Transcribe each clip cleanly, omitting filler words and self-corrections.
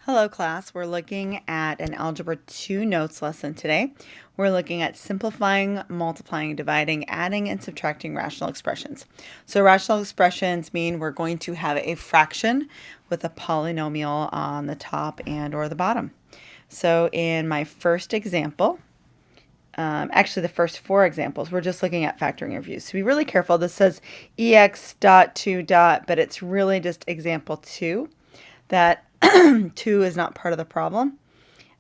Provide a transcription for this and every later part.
Hello class, we're looking at an Algebra 2 notes lesson today. We're looking at simplifying, multiplying, dividing, adding, and subtracting rational expressions. So rational expressions mean we're going to have a fraction with a polynomial on the top and or the bottom. So in my first example, actually the first four examples, we're just looking at factoring reviews. So be really careful. This says ex dot 2 dot, but it's really just example 2. That 2 is not part of the problem.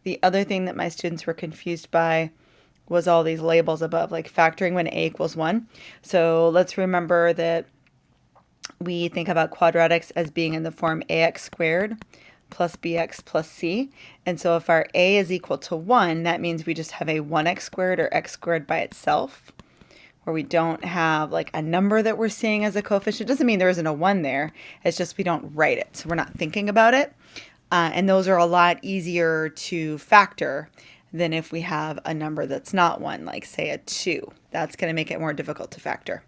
The other thing that my students were confused by was all these labels above, like factoring when a equals 1. So let's remember that we think about quadratics as being in the form ax squared plus bx plus c. And so if our a is equal to 1, that means we just have a 1x squared or x squared by itself, where we don't have like a number that we're seeing as a coefficient. It doesn't mean there isn't a 1 there. It's just we don't write it. So we're not thinking about it. And those are a lot easier to factor than if we have a number that's not 1, like say a 2. That's going to make it more difficult to factor.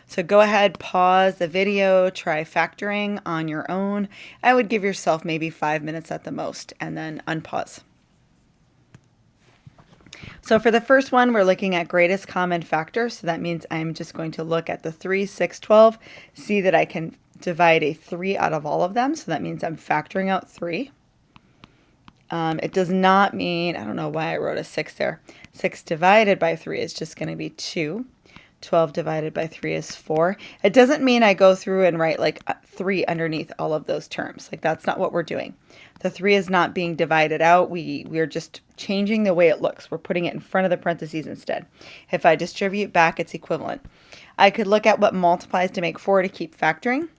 So go ahead, pause the video, try factoring on your own. I would give yourself maybe 5 minutes at the most and then unpause. So for the first one, we're looking at greatest common factor. So that means I'm just going to look at the 3, 6, 12, see that I can divide a 3 out of all of them. So that means I'm factoring out 3. It does not mean, I don't know why I wrote a 6 there. 6 divided by 3 is just going to be 2. 12 divided by 3 is 4. It doesn't mean I go through and write like 3 underneath all of those terms. Like that's not what we're doing. The 3 is not being divided out. We're just changing the way it looks. We're putting it in front of the parentheses instead. If I distribute back, it's equivalent. I could look at what multiplies to make 4 to keep factoring.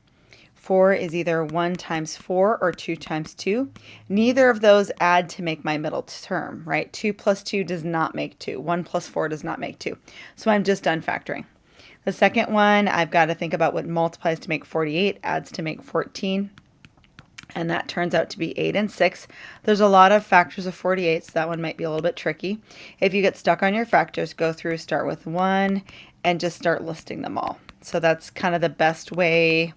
4 is either 1 times 4 or 2 times 2. Neither of those add to make my middle term, right? 2 plus 2 does not make 2. 1 plus 4 does not make 2. So I'm just done factoring. The second one, I've got to think about what multiplies to make 48, adds to make 14. And that turns out to be 8 and 6. There's a lot of factors of 48, so that one might be a little bit tricky. If you get stuck on your factors, go through, start with 1, and just start listing them all. So that's kind of the best way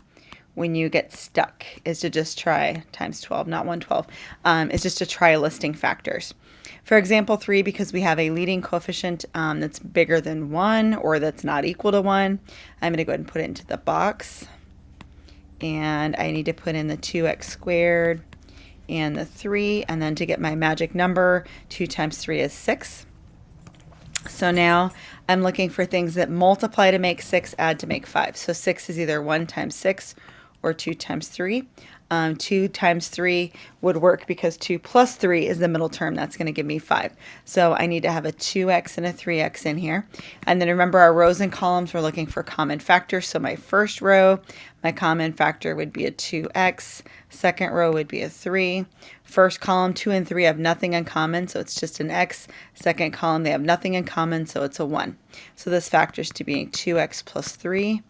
when you get stuck, is to just try times 12, not 112, is just to try listing factors. For example 3, because we have a leading coefficient that's bigger than 1 or that's not equal to 1, I'm going to go ahead and put it into the box. And I need to put in the 2x squared and the 3, and then to get my magic number, 2 times 3 is 6. So now I'm looking for things that multiply to make 6, add to make 5. So 6 is either 1 times 6 or 2 times 3. 2 times 3 would work because 2 plus 3 is the middle term. That's going to give me 5. So I need to have a 2x and a 3x in here. And then remember our rows and columns, we're looking for common factors. So my first row, my common factor would be a 2x. Second row would be a 3. First column, 2 and 3 have nothing in common, so it's just an x. Second column, they have nothing in common, so it's a 1. So this factors to being 2x plus 3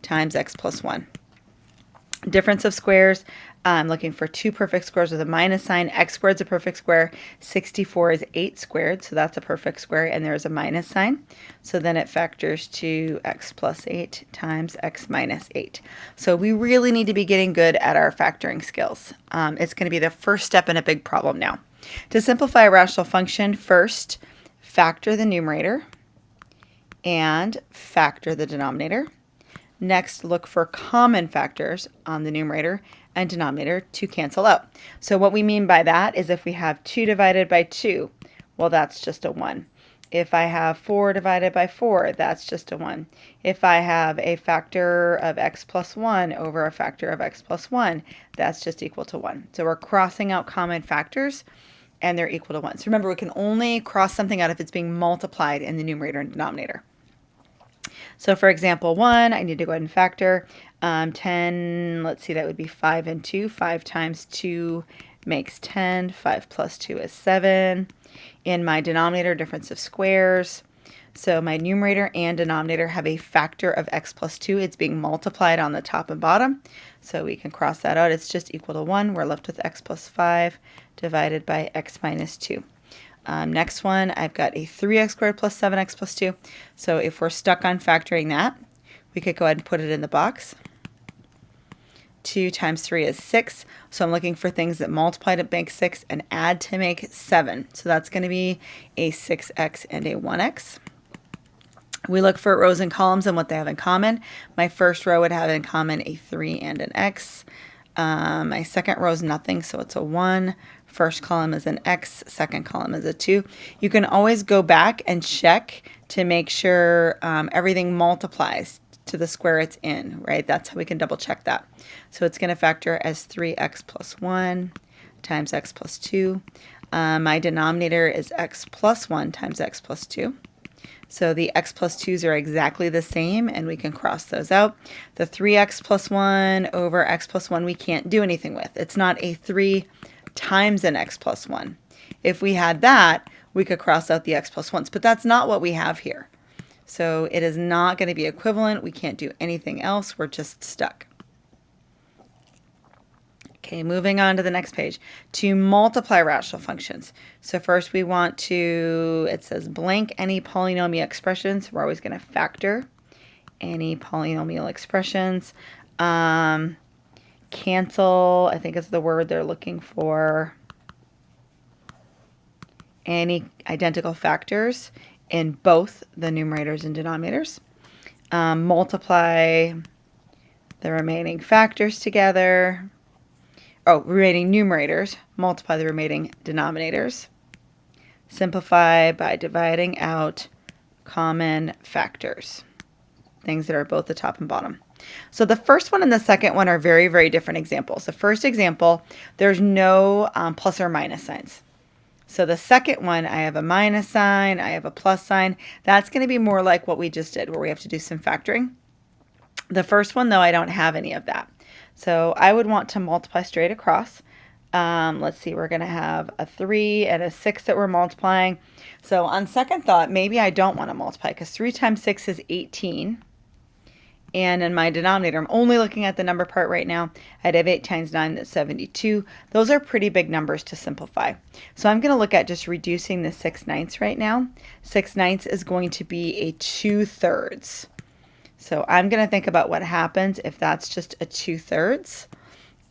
times x plus 1. Difference of squares, I'm looking for 2 perfect squares with a minus sign. X squared is a perfect square. 64 is 8 squared, so that's a perfect square, and there's a minus sign. So then it factors to x plus 8 times x minus 8. So we really need to be getting good at our factoring skills. It's going to be the first step in a big problem now. To simplify a rational function, first factor the numerator and factor the denominator. Next, look for common factors on the numerator and denominator to cancel out. So what we mean by that is if we have 2 divided by 2, well, that's just a 1. If I have 4 divided by 4, that's just a 1. If I have a factor of x plus 1 over a factor of x plus 1, that's just equal to 1. So we're crossing out common factors, and they're equal to 1. So remember, we can only cross something out if it's being multiplied in the numerator and denominator. So for example 1, I need to go ahead and factor 10, let's see, that would be 5 and 2. 5 times 2 makes 10. 5 plus 2 is 7. In my denominator, difference of squares. So my numerator and denominator have a factor of x plus 2. It's being multiplied on the top and bottom. So we can cross that out. It's just equal to 1. We're left with x plus 5 divided by x minus 2. Next one, I've got a 3x squared plus 7x plus 2. So if we're stuck on factoring that, we could go ahead and put it in the box. 2 times 3 is 6. So I'm looking for things that multiply to make 6 and add to make 7. So that's going to be a 6x and a 1x. We look for rows and columns and what they have in common. My first row would have in common a 3 and an x. My second row is nothing, so it's a 1. First column is an x, second column is a 2. You can always go back and check to make sure everything multiplies to the square it's in, right? That's how we can double check that. So it's going to factor as 3x plus 1 times x plus 2. My denominator is x plus 1 times x plus 2. So the x plus 2's are exactly the same, and we can cross those out. The 3x plus 1 over x plus 1 we can't do anything with. It's not a 3 times an x plus 1. If we had that, we could cross out the x plus 1's, but that's not what we have here. So it is not going to be equivalent. We can't do anything else. We're just stuck. Okay, moving on to the next page. To multiply rational functions. So first we want to, it says blank any polynomial expressions. We're always going to factor any polynomial expressions. Cancel, I think is the word they're looking for. Any identical factors in both the numerators and denominators. Multiply the remaining factors together. Remaining numerators, multiply the remaining denominators. Simplify by dividing out common factors, things that are both the top and bottom. So the first one and the second one are very, very different examples. The first example, there's no plus or minus signs. So the second one, I have a minus sign, I have a plus sign. That's going to be more like what we just did, where we have to do some factoring. The first one, though, I don't have any of that. So I would want to multiply straight across. Let's see, we're going to have a 3 and a 6 that we're multiplying. So on second thought, maybe I don't want to multiply because 3 times 6 is 18. And in my denominator, I'm only looking at the number part right now. I'd have 8 times 9, that's 72. Those are pretty big numbers to simplify. So I'm going to look at just reducing the 6/9 right now. 6/9 is going to be a 2/3. So I'm going to think about what happens if that's just a 2/3.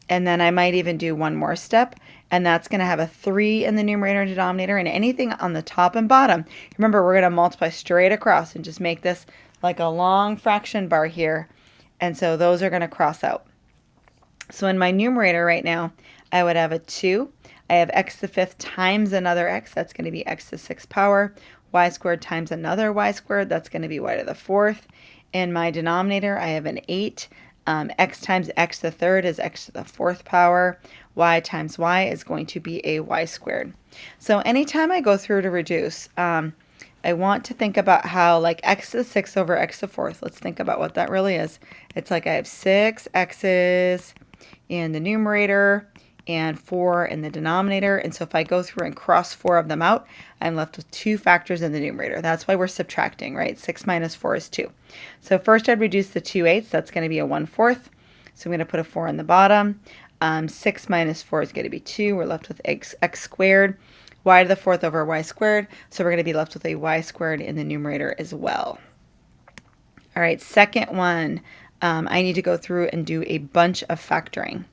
And then I might even do one more step, and that's going to have a 3 in the numerator and denominator, and anything on the top and bottom. Remember, we're going to multiply straight across and just make this like a long fraction bar here. And so those are going to cross out. So in my numerator right now, I would have a 2. I have x to the 5th times another x. That's going to be x to the 6th power. Y squared times another y squared. That's going to be y to the 4th. In my denominator, I have an 8. X times x to the 3rd is x to the 4th power. Y times y is going to be a y squared. So anytime I go through to reduce, I want to think about how, like, x to the 6th over x to the 4th. Let's think about what that really is. It's like I have 6 x's in the numerator and 4 in the denominator. And so if I go through and cross 4 of them out, I'm left with 2 factors in the numerator. That's why we're subtracting, right? 6 minus 4 is 2. So first I'd reduce the 2/8. That's going to be a 1/4. So I'm going to put a 4 in the bottom. 6 minus 4 is going to be 2. We're left with x squared. Y to the 4th over y squared. So we're going to be left with a y squared in the numerator as well. All right, second one, I need to go through and do a bunch of factoring.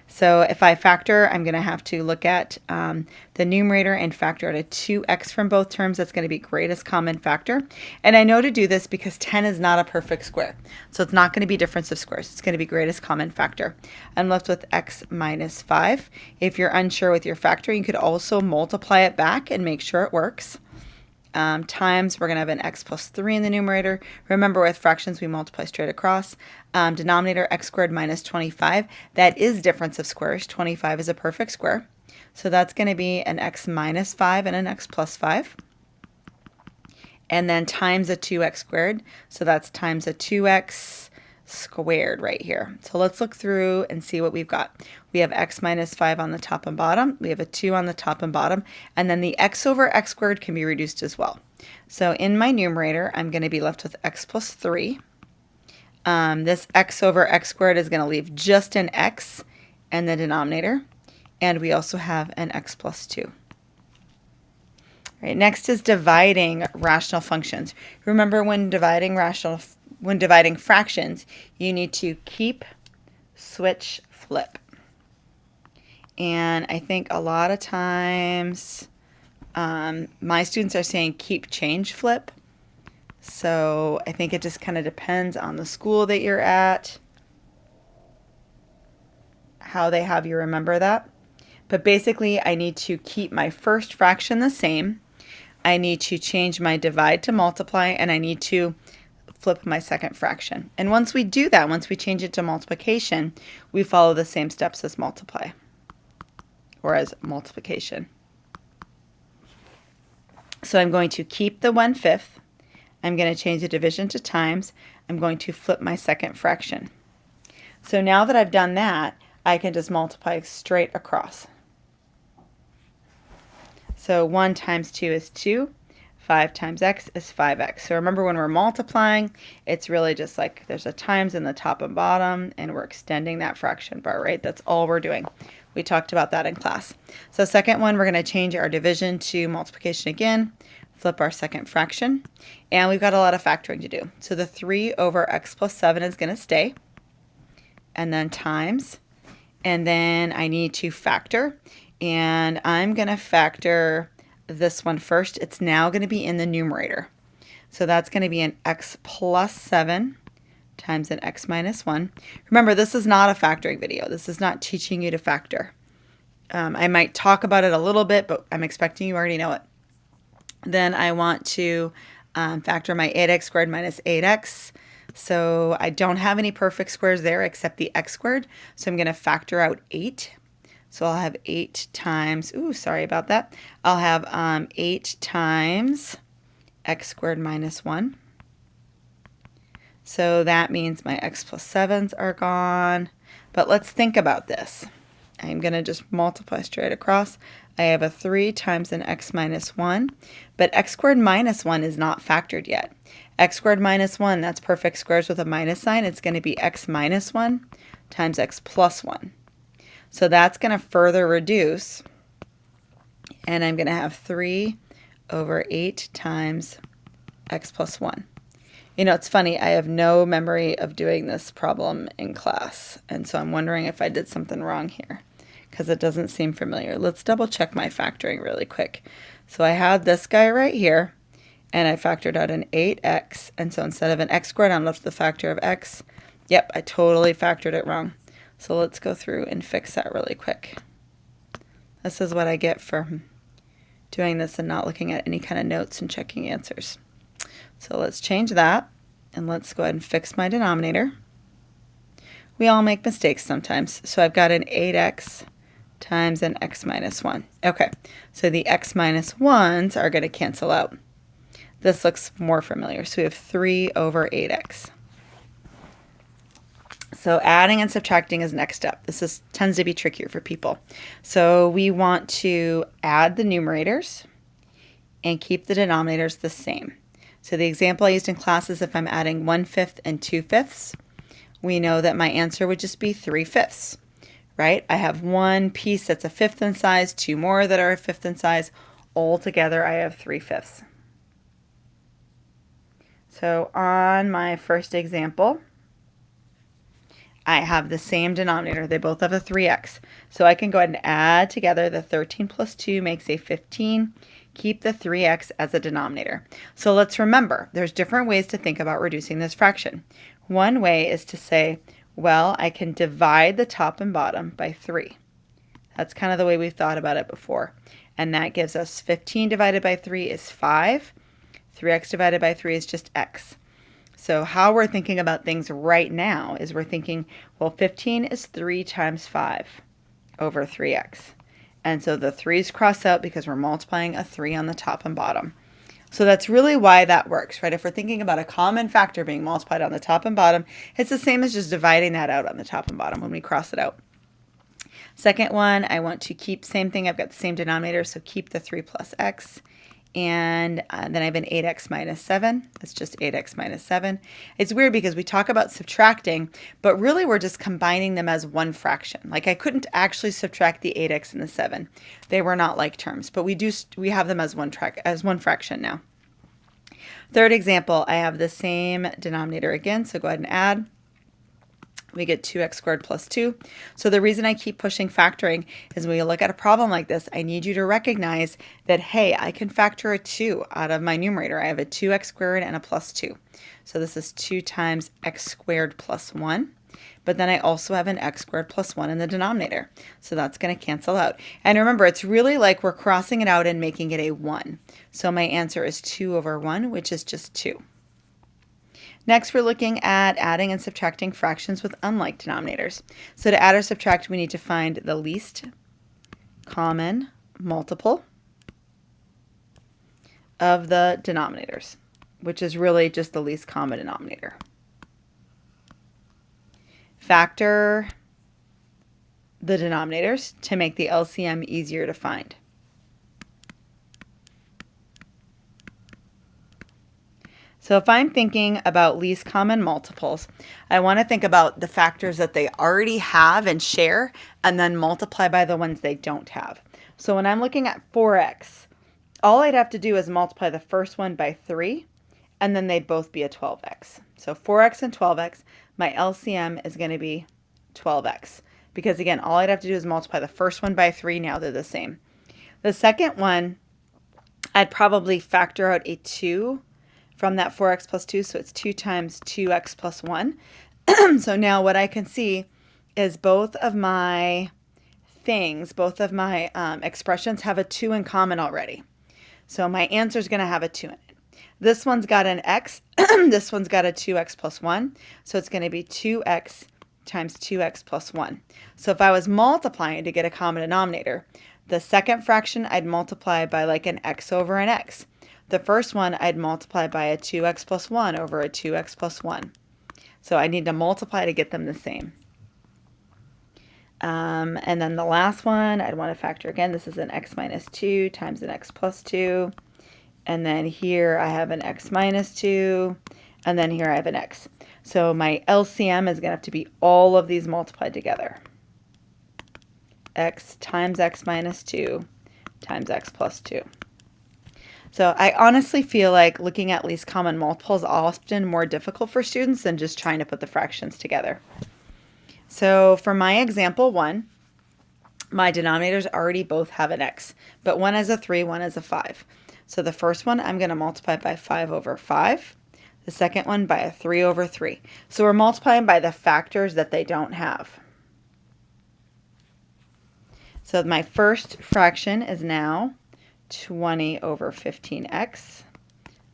So if I factor, I'm going to have to look at the numerator and factor out a 2x from both terms. That's going to be greatest common factor. And I know to do this because 10 is not a perfect square. So it's not going to be difference of squares. It's going to be greatest common factor. I'm left with x minus 5. If you're unsure with your factoring, you could also multiply it back and make sure it works. Times, we're going to have an x plus 3 in the numerator. Remember, with fractions, we multiply straight across. Denominator, x squared minus 25. That is difference of squares. 25 is a perfect square. So that's going to be an x minus 5 and an x plus 5. And then times a 2x squared. So that's times a 2x squared right here. So let's look through and see what we've got. We have x minus 5 on the top and bottom. We have a 2 on the top and bottom. And then the x over x squared can be reduced as well. So in my numerator, I'm going to be left with x plus 3. This x over x squared is going to leave just an x in the denominator. And we also have an x plus 2. All right, next is dividing rational functions. Remember, when dividing fractions, you need to keep, switch, flip. And I think a lot of times my students are saying keep change flip. So I think it just kind of depends on the school that you're at, how they have you remember that. But basically, I need to keep my first fraction the same. I need to change my divide to multiply, and I need to flip my second fraction. And once we do that, once we change it to multiplication, we follow the same steps as multiply or as multiplication. So I'm going to keep the 1/5. I'm going to change the division to times. I'm going to flip my second fraction. So now that I've done that, I can just multiply straight across. So 1 times 2 is 2. 5 times x is 5x. So remember, when we're multiplying, it's really just like there's a times in the top and bottom, and we're extending that fraction bar, right? That's all we're doing. We talked about that in class. So second one, we're going to change our division to multiplication again, flip our second fraction, and we've got a lot of factoring to do. So the 3 over x plus 7 is going to stay, and then times, and then I need to factor. And I'm going to factor this one first. It's now going to be in the numerator. So that's going to be an x plus 7 times an x minus 1. Remember, this is not a factoring video. This is not teaching you to factor. I might talk about it a little bit, but I'm expecting you already know it. Then I want to factor my 8x squared minus 8x. So I don't have any perfect squares there except the x squared. So I'm going to factor out 8. So I'll have 8 times, sorry about that. I'll have 8 times x squared minus 1. So that means my x plus 7s are gone. But let's think about this. I'm going to just multiply straight across. I have a 3 times an x minus 1. But x squared minus 1 is not factored yet. X squared minus 1, that's perfect squares with a minus sign. It's going to be x minus 1 times x plus 1. So that's going to further reduce, and I'm going to have 3 over 8 times x plus 1. You know, it's funny, I have no memory of doing this problem in class, and so I'm wondering if I did something wrong here, because it doesn't seem familiar. Let's double check my factoring really quick. So I had this guy right here, and I factored out an 8x, and so instead of an x squared, I'm left with the factor of x. Yep, I totally factored it wrong. So let's go through and fix that really quick. This is what I get for doing this and not looking at any kind of notes and checking answers. So let's change that, and let's go ahead and fix my denominator. We all make mistakes sometimes. So I've got an 8x times an x minus 1. Okay, so the x minus 1s are going to cancel out. This looks more familiar. So we have 3 over 8x. So adding and subtracting is next step. This tends to be trickier for people. So we want to add the numerators and keep the denominators the same. So the example I used in class is if I'm adding 1/5 and 2/5, we know that my answer would just be 3/5, right? I have one piece that's a 1/5 in size, 2 more that are a 1/5 in size. Altogether, I have 3/5. So on my first example, I have the same denominator. They both have a 3x. So I can go ahead and add together. The 13 plus 2 makes a 15. Keep the 3x as a denominator. So let's remember, there's different ways to think about reducing this fraction. One way is to say, well, I can divide the top and bottom by 3. That's kind of the way we've thought about it before. And that gives us 15 divided by 3 is 5. 3x divided by 3 is just x. So how we're thinking about things right now is we're thinking, well, 15 is 3 times 5 over 3x. And so the 3's cross out because we're multiplying a 3 on the top and bottom. So that's really why that works, right? If we're thinking about a common factor being multiplied on the top and bottom, it's the same as just dividing that out on the top and bottom when we cross it out. Second one, I want to keep, same thing, I've got the same denominator, so keep the 3 plus x. And then I have an 8x minus 7. That's just 8x minus 7. It's weird because we talk about subtracting, but really we're just combining them as one fraction. Like I couldn't actually subtract the 8x and the 7. They were not like terms, but we have them as one fraction now. Third example, I have the same denominator again, so go ahead and add. we get 2x squared plus 2. So the reason I keep pushing factoring is when you look at a problem like this, I need you to recognize that, hey, I can factor a 2 out of my numerator. I have a 2x squared and a plus 2. So this is 2 times x squared plus 1. But then I also have an x squared plus 1 in the denominator. So that's going to cancel out. And remember, it's really like we're crossing it out and making it a 1. So my answer is 2 over 1, which is just 2. Next, we're looking at adding and subtracting fractions with unlike denominators. So to add or subtract, we need to find the least common multiple of the denominators, which is really just the least common denominator. Factor the denominators to make the LCM easier to find. So if I'm thinking about least common multiples, I want to think about the factors that they already have and share, and then multiply by the ones they don't have. So when I'm looking at 4x, all I'd have to do is multiply the first one by 3, and then they'd both be a 12x. So 4x and 12x, my LCM is going to be 12x. Because again, all I'd have to do is multiply the first one by 3, now they're the same. The second one, I'd probably factor out a 2 from that 4x plus 2, so it's 2 times 2x plus 1. So now what I can see is both of my expressions have a 2 in common already. So my answer is going to have a 2 in it. This one's got an x, this one's got a 2x plus 1, so it's going to be 2x times 2x plus 1. So if I was multiplying to get a common denominator, the second fraction I'd multiply by like an x over an x. The first one I'd multiply by a 2x plus 1 over a 2x plus 1. So I need to multiply to get them the same. And then the last one, I'd want to factor again. This is an x minus 2 times an x plus 2. And then here I have an x minus 2. And then here I have an x. So my LCM is going to have to be all of these multiplied together. X times x minus 2 times x plus 2. So I honestly feel like looking at least common multiples is often more difficult for students than just trying to put the fractions together. So for my example 1, my denominators already both have an x, but one has a 3, one has a 5. So the first one I'm going to multiply by 5 over 5. The second one by a 3 over 3. So we're multiplying by the factors that they don't have. So my first fraction is now 20 over 15x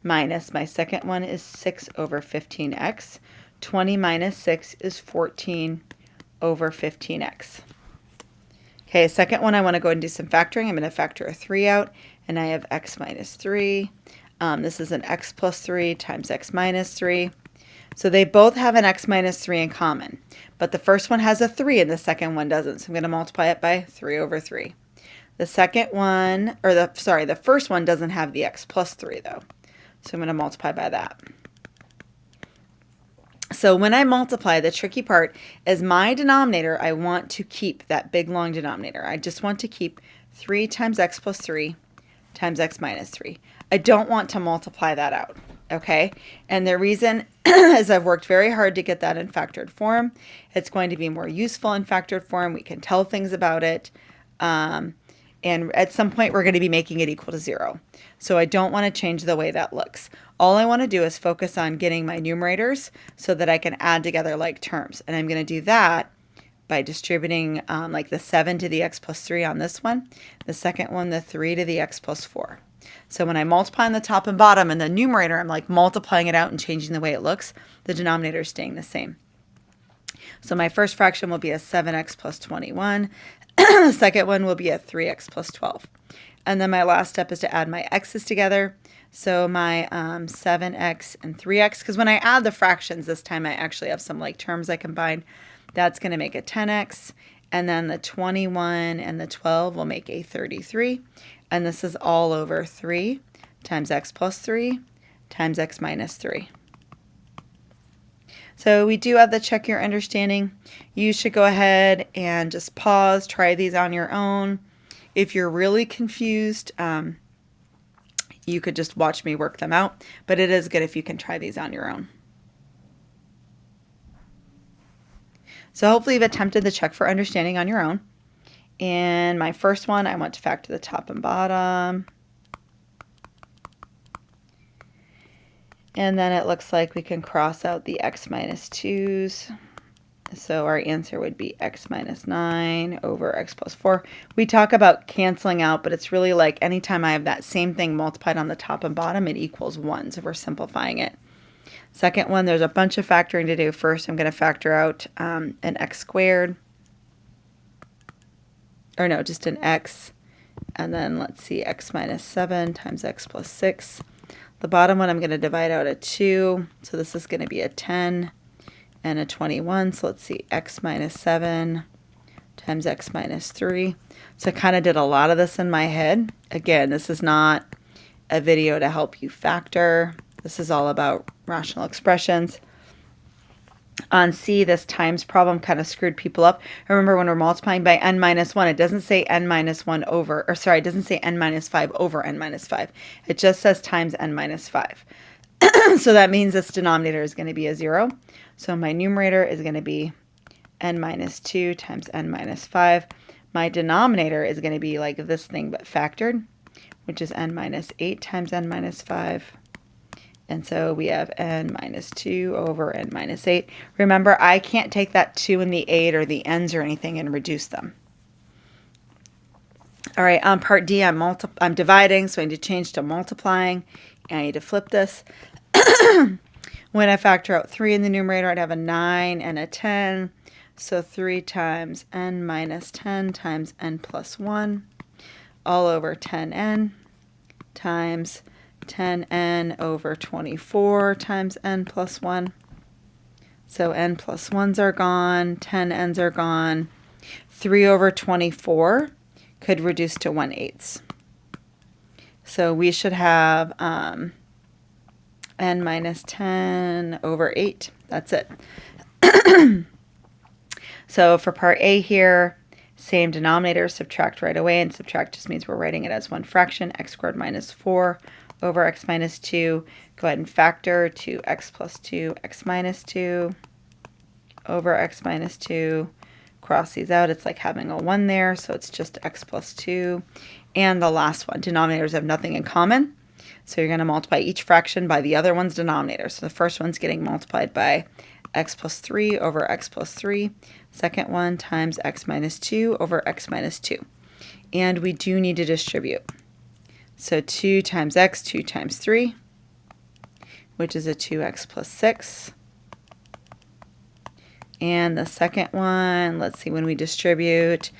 minus my second one is 6 over 15x. 20 minus 6 is 14 over 15x. Okay, second one I want to go ahead and do some factoring. I'm going to factor a 3 out, and I have x minus 3. This is an x plus 3 times x minus 3. So they both have an x minus 3 in common, but the first one has a 3 and the second one doesn't. So I'm going to multiply it by 3 over 3. The second one, or the first one doesn't have the x plus 3 though. So I'm going to multiply by that. So when I multiply, the tricky part is my denominator, I want to keep that big long denominator. I just want to keep 3 times x plus 3 times x minus 3. I don't want to multiply that out, okay? And the reason is I've worked very hard to get that in factored form. It's going to be more useful in factored form. We can tell things about it. And at some point, we're going to be making it equal to 0. So I don't want to change the way that looks. All I want to do is focus on getting my numerators so that I can add together like terms. And I'm going to do that by distributing like the 7 to the x plus 3 on this one. The second one, the 3 to the x plus 4. So when I multiply on the top and bottom and the numerator, I'm like multiplying it out and changing the way it looks. The denominator is staying the same. So my first fraction will be a 7x plus 21. The second one will be a 3x plus 12. And then my last step is to add my x's together. So my 7x and 3x, because when I add the fractions this time, I actually have some like terms I combine. That's going to make a 10x. And then the 21 and the 12 will make a 33. And this is all over 3 times x plus 3 times x minus 3. So we do have the check your understanding. You should go ahead and just pause, try these on your own. If you're really confused, you could just watch me work them out, but it is good if you can try these on your own. So hopefully you've attempted the check for understanding on your own. And my first one, I want to factor the top and bottom. And then it looks like we can cross out the x minus 2's. So our answer would be x minus 9 over x plus 4. We talk about canceling out, but it's really like anytime I have that same thing multiplied on the top and bottom, it equals 1. So we're simplifying it. Second one, there's a bunch of factoring to do. First, I'm going to factor out an x squared. Or no, just an x. And then let's see, x minus 7 times x plus 6. The bottom one I'm going to divide out a 2. So this is going to be a 10 and a 21. So let's see, x minus 7 times x minus 3. So I kind of did a lot of this in my head. Again, this is not a video to help you factor. This is all about rational expressions. On C, this times problem kind of screwed people up. Remember, when we're multiplying by n minus 1, it doesn't say n minus 1 over, or sorry, it doesn't say n minus 5 over n minus 5. It just says times n minus 5. So that means this denominator is going to be a 0. So my numerator is going to be n minus 2 times n minus 5. My denominator is going to be like this thing but factored, which is n minus 8 times n minus 5. And so we have n minus 2 over n minus 8. Remember, I can't take that 2 and the 8 or the n's or anything and reduce them. All right, on part D, I'm dividing, so I need to change to multiplying. And I need to flip this. When I factor out 3 in the numerator, I'd have a 9 and a 10. So 3 times n minus 10 times n plus 1 all over 10n times 10n over 24 times n plus 1. So n plus 1's are gone, 10n's are gone. 3 over 24 could reduce to 1/8. So we should have n minus 10 over 8. That's it. So for part A here, same denominator, subtract right away, and subtract just means we're writing it as one fraction, x squared minus 4 over x minus 2. Go ahead and factor to x plus 2, x minus 2 over x minus 2. Cross these out. It's like having a 1 there, so it's just x plus 2. And the last one, denominators have nothing in common. So you're going to multiply each fraction by the other one's denominator. So the first one's getting multiplied by x plus 3 over x plus 3. Second one times x minus 2 over x minus 2. And we do need to distribute. So 2 times x, 2 times 3, which is a 2x plus 6. And the second one, let's see, when we distribute,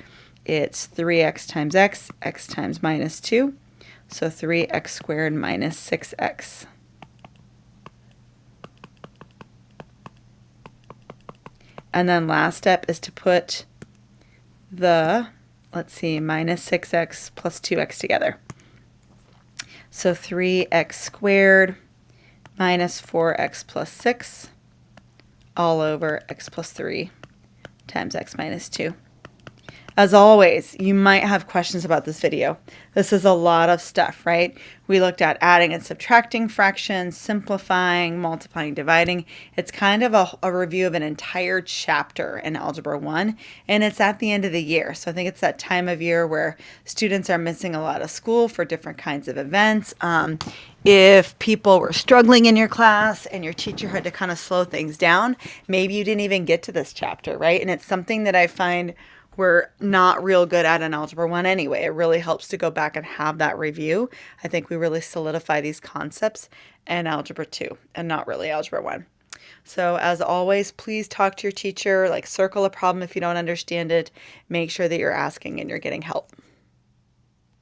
it's 3x times x, x times minus 2. So 3x squared minus 6x. And then last step is to put the, let's see, minus 6x plus 2x together. So 3x squared minus 4x plus 6 all over x plus 3 times x minus 2. As always, you might have questions about this video. This is a lot of stuff, right? We looked at adding and subtracting fractions, simplifying, multiplying, dividing. It's kind of a review of an entire chapter in Algebra 1, and it's at the end of the year. So I think it's that time of year where students are missing a lot of school for different kinds of events. If people were struggling in your class and your teacher had to kind of slow things down, maybe you didn't even get to this chapter, right? And it's something that I find we're not real good at in Algebra 1 anyway. It really helps to go back and have that review. I think we really solidify these concepts in Algebra 2 and not really Algebra 1. So as always, please talk to your teacher, like circle a problem if you don't understand it. Make sure that you're asking and you're getting help.